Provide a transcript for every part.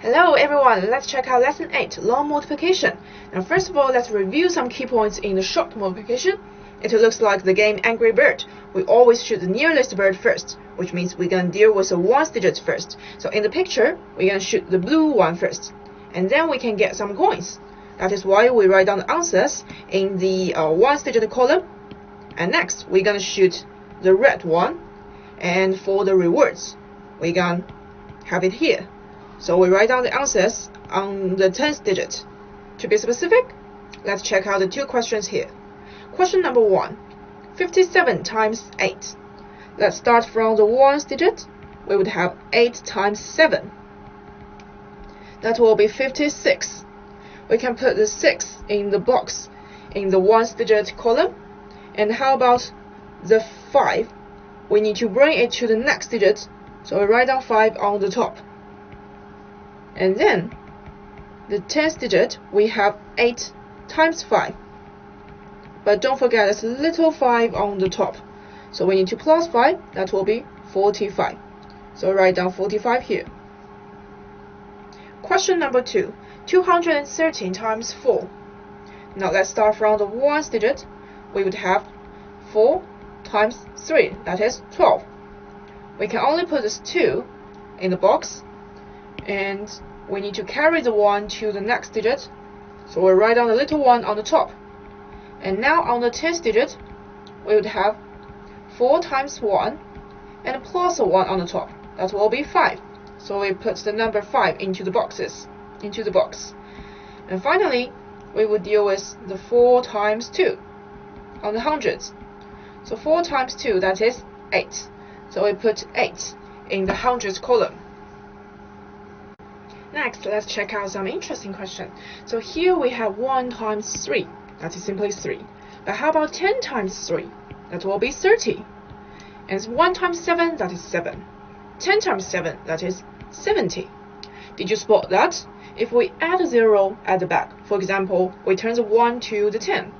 Hello everyone, let's check out lesson 8, long multiplication. Now first of all, let's review some key points in the short multiplication. It looks like the game Angry Bird. We always shoot the nearest bird first, which means we're going to deal with the ones digit first. So in the picture, we're going to shoot the blue one first, and then we can get some coins. That is why we write down the answers in the ones digit column. And next, we're going to shoot the red one, and for the rewards, we're going to have it here. So we write down the answers on the 10th digit. To be specific, let's check out the two questions here. Question number 1, 57 times 8. Let's start from the ones digit. We would have 8 times 7. That will be 56. We can put the 6 in the box in the ones digit column. And how about the 5? We need to bring it to the next digit, so we write down 5 on the top. And then, the 10th digit, we have 8 times 5. But don't forget there's a little 5 on the top. So we need to plus 5, that will be 45. So write down 45 here. Question number 2, 213 times 4. Now let's start from the ones digit. We would have 4 times 3, that is 12. We can only put this 2 in the box, and we need to carry the 1 to the next digit, so we'll write down the little 1 on the top. And now on the 10th digit, we would have 4 times 1 and plus a 1 on the top. That will be 5. So we put the number 5 into the box. And finally, we would deal with the 4 times 2 on the hundreds. So 4 times 2, that is 8. So we put 8 in the hundreds column. Next, let's check out some interesting questions. So here we have 1 times 3. That is simply 3. But how about 10 times 3? That will be 30. And 1 times 7, that is 7. 10 times 7, that is 70. Did you spot that? If we add a 0 at the back, for example, we turn the 1 to the 10,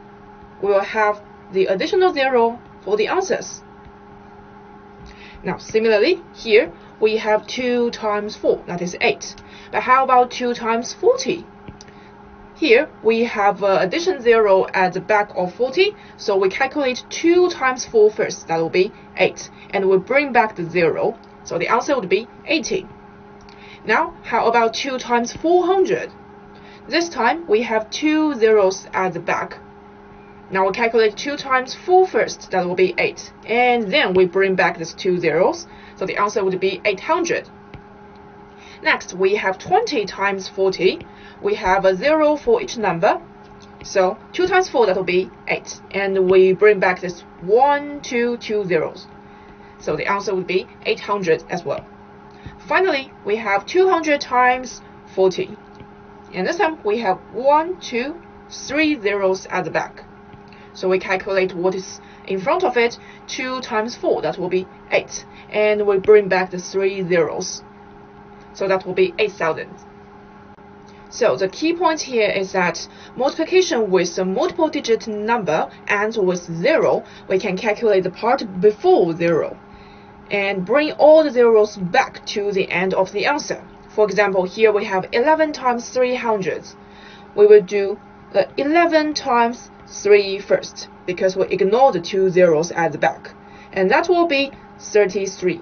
we will have the additional 0 for the answers. Now, similarly, here we have 2 times 4, that is 8. But how about 2 times 40? Here we have addition 0 at the back of 40, so we calculate 2 times 4 first, that will be 8, and we bring back the 0, so the answer would be 80. Now, how about 2 times 400? This time we have 2 zeros at the back. Now we calculate 2 times 4 first, that will be 8, and then we bring back these 2 zeros, so the answer would be 800. Next, we have 20 times 40. We have a 0 for each number. So 2 times 4, that will be 8. And we bring back this 1, 2, 2 zeros. So the answer would be 800 as well. Finally, we have 200 times 40. And this time we have 1, 2, 3 zeros at the back. So we calculate what is in front of it. 2 times 4, that will be 8. And we bring back the 3 zeros. So that will be 8,000. So the key point here is that multiplication with a multiple digit number ends with 0. We can calculate the part before 0 and bring all the zeros back to the end of the answer. For example, here we have 11 times 300. We will do the 11 times 3 first, because we ignore the 2 zeros at the back. And that will be 33.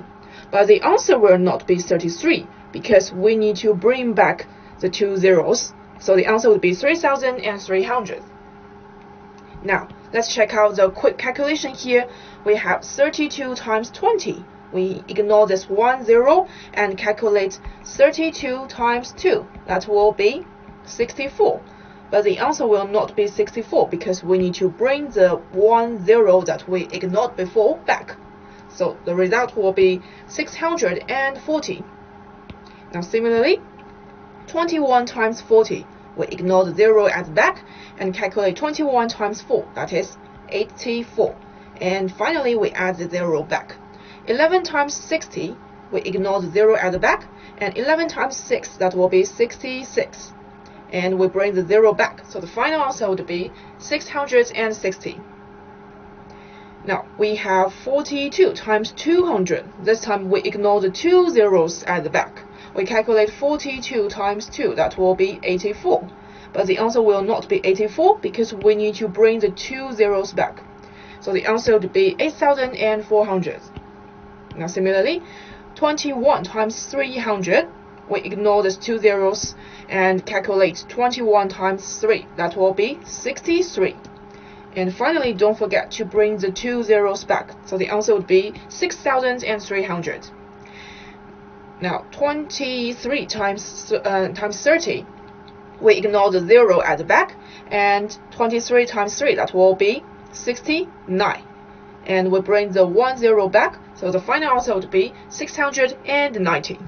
But the answer will not be 33, because we need to bring back the 2 zeros, so the answer would be 3,300. Now, let's check out the quick calculation here. We have 32 times 20. We ignore this 1 0 and calculate 32 times 2. That will be 64. But the answer will not be 64, because we need to bring the 1 0 that we ignored before back. So the result will be 640. Now similarly, 21 times 40, we ignore the 0 at the back and calculate 21 times 4, that is 84. And finally, we add the 0 back. 11 times 60, we ignore the 0 at the back, and 11 times 6, that will be 66. And we bring the 0 back, so the final answer would be 660. Now, we have 42 times 200. This time we ignore the 2 zeros at the back. we calculate 42 times 2, that will be 84. But the answer will not be 84 because we need to bring the 2 zeros back. So the answer would be 8,400. Now similarly, 21 times 300, we ignore the 2 zeros and calculate 21 times 3, that will be 63. And finally, don't forget to bring the 2 zeros back, so the answer would be 6,300. Now 23 times 30, we ignore the 0 at the back, and 23 times 3, that will be 69. And we bring the 1 0 back, so the final answer would be 690.